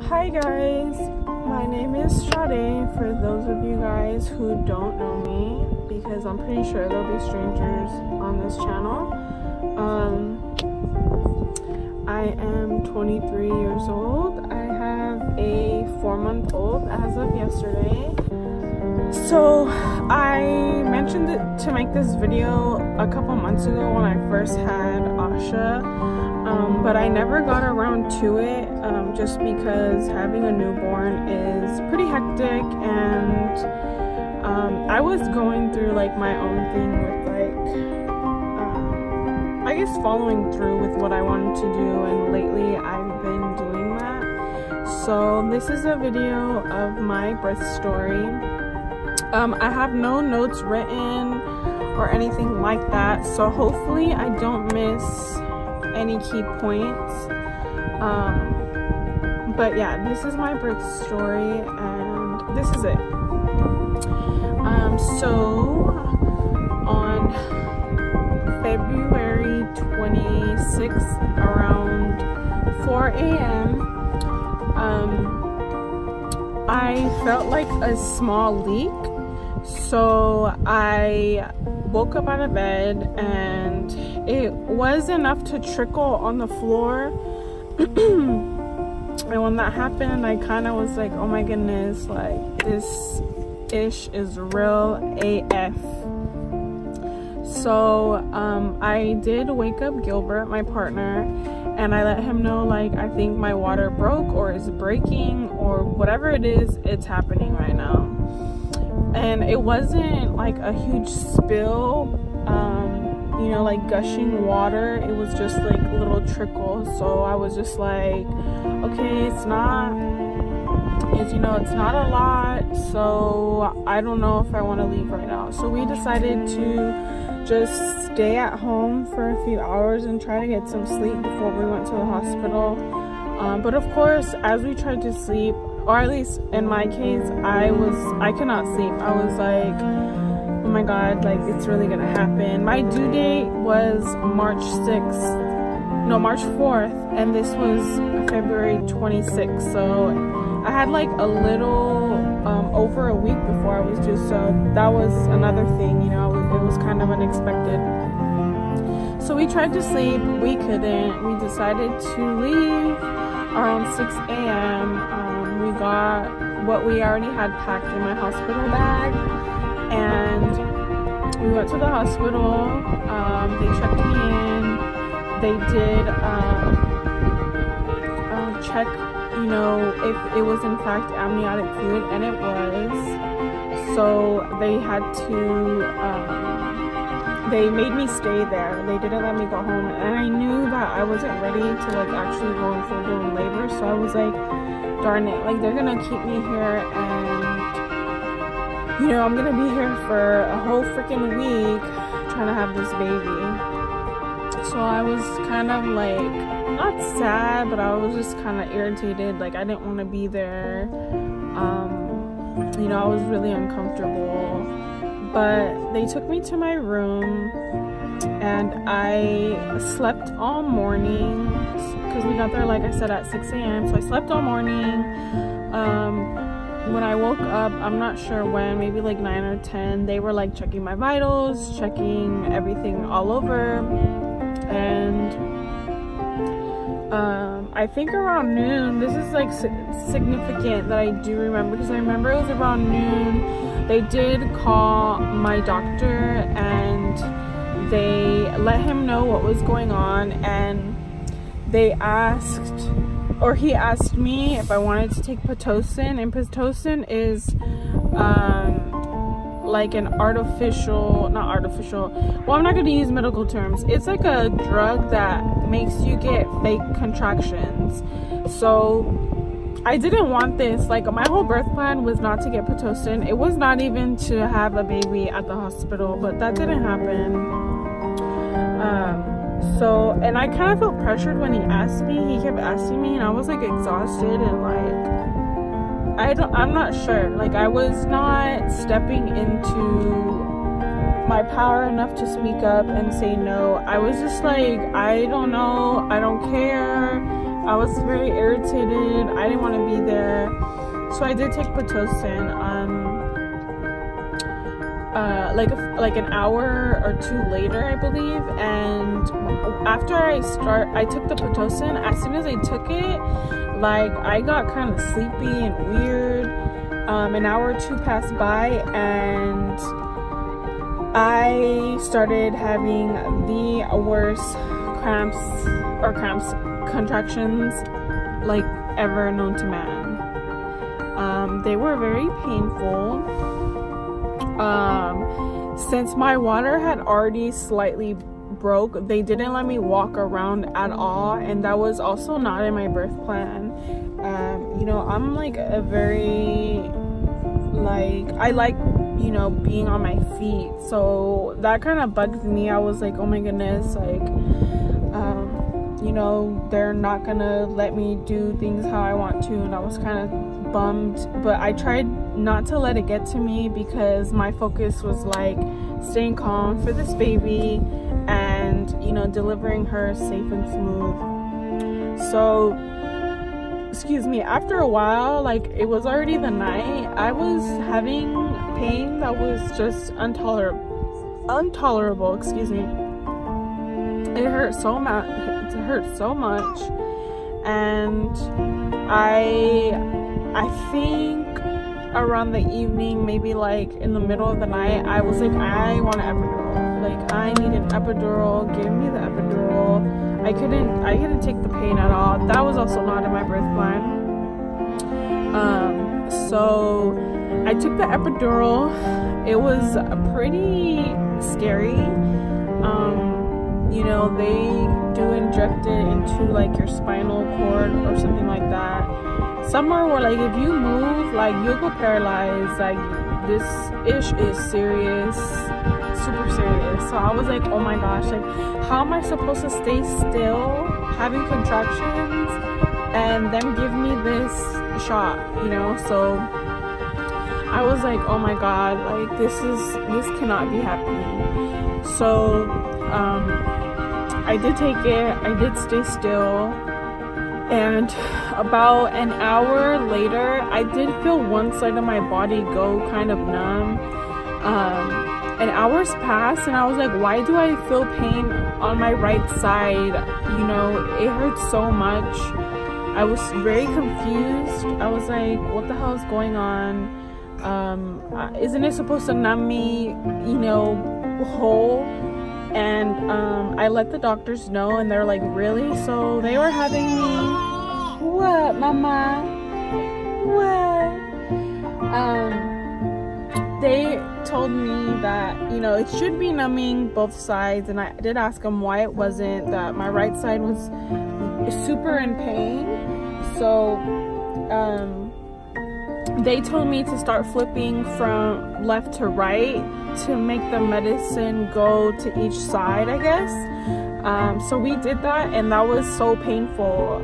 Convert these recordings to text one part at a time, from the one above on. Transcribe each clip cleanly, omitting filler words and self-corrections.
Hi guys, my name is Sade, for those of you guys who don't know me, because I'm pretty sure there'll be strangers on this channel. I am 23 years old. I have a 4-month-old as of yesterday. So I mentioned it to make this video a couple months ago when I first had Asha, but I never got around to it just because having a newborn is pretty hectic, and I was going through like my own thing with I guess following through with what I wanted to do, and lately I've been doing that. So this is a video of my birth story. I have no notes written or anything like that, so hopefully I don't miss any key points. But yeah, this is my birth story, and this is it. So on February 26th around 4 a.m. I felt like a small leak, so I woke up out of bed and it was enough to trickle on the floor. And when that happened, I kind of was like, oh my goodness, like this ish is real AF. So I did wake up Gilbert, my partner, and I let him know, like, I think my water broke or is breaking or whatever it is, it's happening right now. And it wasn't like a huge spill, you know, like gushing water. It was just like little trickles. So I was just like, okay, it's not a lot, so I don't know if I want to leave right now. So we decided to just stay at home for a few hours and try to get some sleep before we went to the hospital. But of course, as we tried to sleep, or at least in my case, I could not sleep. I was like, oh my god, like it's really gonna happen. My due date was March 4th, and this was February 26th. So I had like a little over a week before I was due, so that was another thing, you know, it was kind of unexpected. So we tried to sleep, we couldn't. We decided to leave around 6 a.m. We got what we already had packed in my hospital bag, and we went to the hospital. They checked me in. They did check, you know, if it was in fact amniotic fluid, and it was. So they had to they made me stay there. They didn't let me go home, and I knew that I wasn't ready to like actually go in full-blown labor. So I was like, darn it, like they're gonna keep me here, and you know, I'm gonna be here for a whole freaking week trying to have this baby. So I was kind of like, not sad, but I was just kind of irritated. Like I didn't want to be there. You know, I was really uncomfortable. But they took me to my room, and I slept all morning because we got there, like I said, at 6 a.m. So I slept all morning. When I woke up, I'm not sure when, maybe like 9 or 10, they were like checking my vitals, checking everything all over. And I think around noon, this is like significant that I do remember, because I remember it was around noon. They did call my doctor and they let him know what was going on, and they asked, or he asked me if I wanted to take Pitocin. And Pitocin is like an artificial, not artificial, well, I'm not going to use medical terms. It's like a drug that makes you get fake contractions. So I didn't want this. Like my whole birth plan was not to get Pitocin. It was not even to have a baby at the hospital, but that didn't happen. So, and I kind of felt pressured when he asked me. He kept asking me, and I was like exhausted, and like I'm not sure, like I was not stepping into my power enough to speak up and say no. I was just like, I don't know, I don't care, I was very irritated. I didn't want to be there. So I did take Pitocin, like an hour or two later, I believe. And after I took the Pitocin, as soon as I took it, like, I got kind of sleepy and weird. An hour or two passed by, and I started having the worst contractions like ever known to man. They were very painful. Since my water had already slightly broke, they didn't let me walk around at all, and that was also not in my birth plan. You know, I'm like a very, like, I like, you know, being on my feet, so that kind of bugged me. I was like, oh my goodness, like, you know, they're not gonna let me do things how I want to, and I was kind of bummed. But I tried not to let it get to me, because my focus was like staying calm for this baby and, you know, delivering her safe and smooth. So, excuse me, after a while, like, it was already the night, I was having pain that was just intolerable, excuse me. It hurt so much. It hurt so much. And I think around the evening, maybe like in the middle of the night, I was like, I want an epidural. Like, I need an epidural. Give me the epidural. I couldn't take the pain at all. That was also not in my birth plan. So I took the epidural. It was pretty scary. You know, they do inject it into like your spinal cord or something like that. Somewhere where, like, if you move, like, you'll go paralyzed. Like, this ish is serious, super serious. So I was like, oh my gosh, like, how am I supposed to stay still having contractions and then give me this shot, you know? So I was like, oh my god, like, this cannot be happening. So I did take it. I did stay still, and about an hour later, I did feel one side of my body go kind of numb. And hours passed, and I was like, why do I feel pain on my right side? You know, it hurt so much. I was very confused. I was like, what the hell is going on? Isn't it supposed to numb me, you know, whole? And I let the doctors know, and they're like, really? So they were having me, what, mama? What? They told me that, you know, it should be numbing both sides, and I did ask them why it wasn't, that my right side was super in pain. So they told me to start flipping from left to right to make the medicine go to each side, I guess. So we did that, and that was so painful.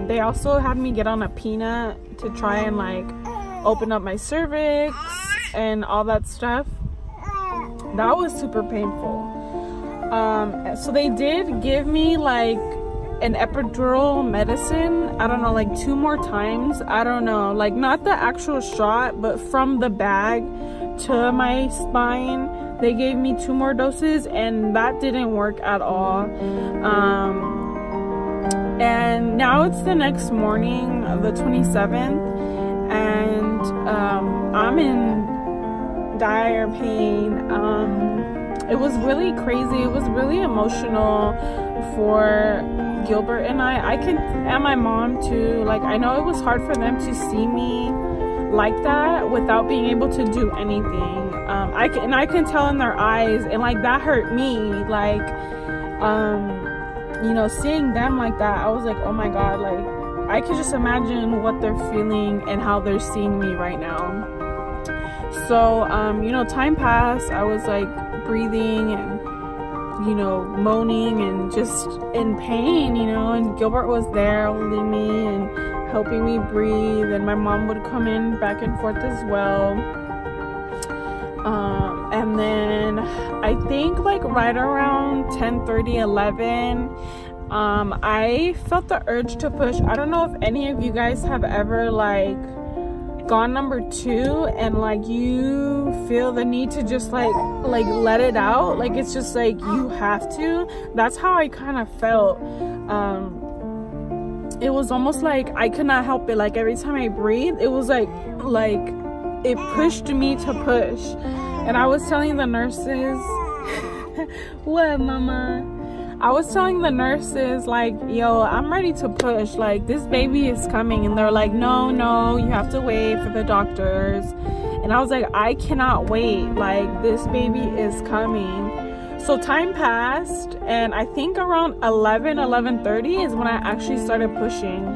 They also had me get on a peanut to try and like open up my cervix and all that stuff. That was super painful. So they did give me like an epidural medicine, I don't know, like 2 more times. I don't know, like not the actual shot, but from the bag to my spine, they gave me 2 more doses, and that didn't work at all. And now it's the next morning, the 27th, and I'm in dire pain. It was really crazy. It was really emotional for Gilbert and and my mom too. Like, I know it was hard for them to see me like that without being able to do anything. I can tell in their eyes, and like that hurt me. Like, you know, seeing them like that, I was like, oh my god, like I could just imagine what they're feeling and how they're seeing me right now. So you know, time passed. I was like breathing and, you know, moaning and just in pain, you know, and Gilbert was there holding me and helping me breathe, and my mom would come in back and forth as well. And then I think like right around 10:30, 11, I felt the urge to push. I don't know if any of you guys have ever like gone number 2 and like you feel the need to just like let it out, like it's just like you have to. That's how I kind of felt. It was almost like I could not help it. Like every time I breathed, it was like it pushed me to push. And I was telling the nurses what, mama? I was telling the nurses like, yo, I'm ready to push, like this baby is coming. And they're like, no, you have to wait for the doctors. And I was like, I cannot wait, like this baby is coming. So time passed, and I think around 11:30 is when I actually started pushing.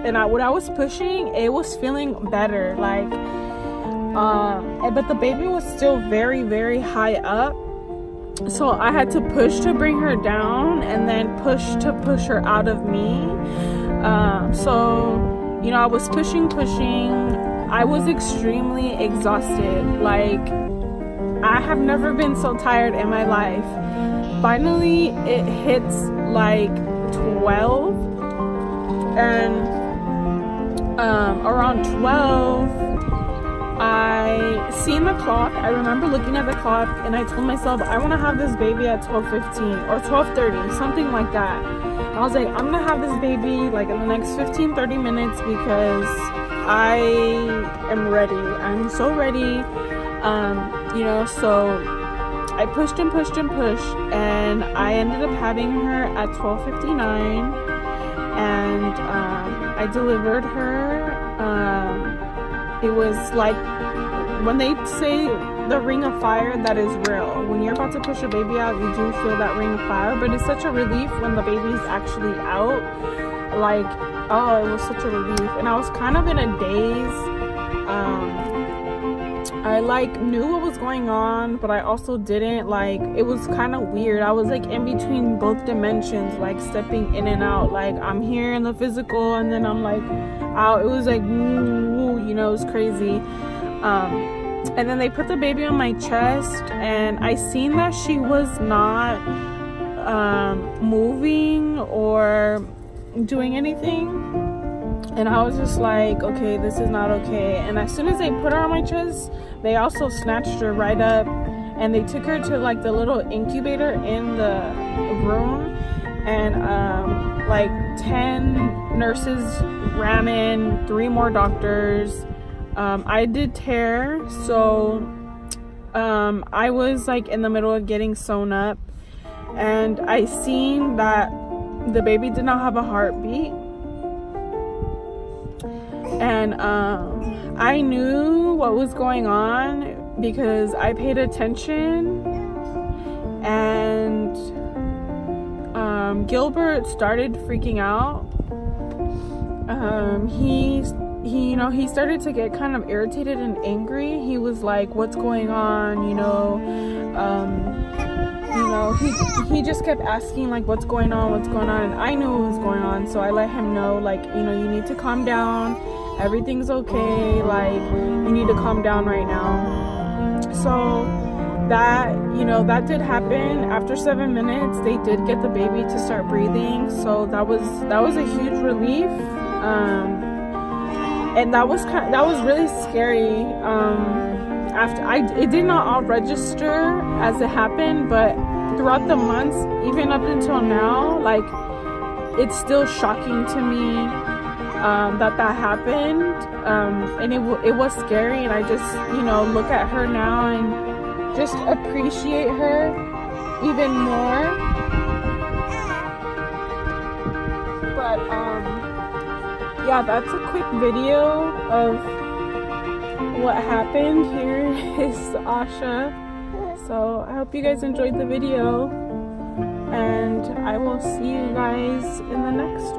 And when I was pushing, it was feeling better, like but the baby was still very, very high up. So I had to push to bring her down, and then push to push her out of me. So, you know, I was pushing. I was extremely exhausted. Like, I have never been so tired in my life. Finally, it hits like 12. And around 12, I seen the clock. I remember looking at the clock, and I told myself I want to have this baby at 12:15 or 12:30, something like that. And I was like, I'm gonna have this baby like in the next 15-30 minutes because I am ready. I'm so ready. You know, so I pushed, and I ended up having her at 12:59, and I delivered her. It was like when they say the ring of fire, that is real. When you're about to push a baby out, you do feel that ring of fire, but it's such a relief when the baby's actually out. Like, oh, it was such a relief. And I was kind of in a daze. I like knew what was going on, but I also didn't. Like, it was kind of weird. I was like in between both dimensions, like stepping in and out. Like, I'm here in the physical, and then I'm like out. It was like, you know, it was crazy. And then they put the baby on my chest, and I seen that she was not moving or doing anything. And I was just like, okay, this is not okay. And as soon as they put her on my chest, they also snatched her right up, and they took her to like the little incubator in the room. And like 10 nurses ran in, 3 more doctors. I did tear, so I was like in the middle of getting sewn up, and I seen that the baby did not have a heartbeat. And I knew what was going on because I paid attention. And Gilbert started freaking out. He started to get kind of irritated and angry. He was like, what's going on, he just kept asking like, what's going on, and I knew what was going on. So I let him know, like, you need to calm down, everything's okay, like, you need to calm down right now. So that did happen. After 7 minutes, they did get the baby to start breathing, so that was a huge relief. And that was really scary. It did not all register as it happened, but throughout the months, even up until now, like, it's still shocking to me that happened. And it was scary, and I just look at her now and just appreciate her even more. But yeah, that's a quick video of what happened. Here is Asha. So I hope you guys enjoyed the video, and I will see you guys in the next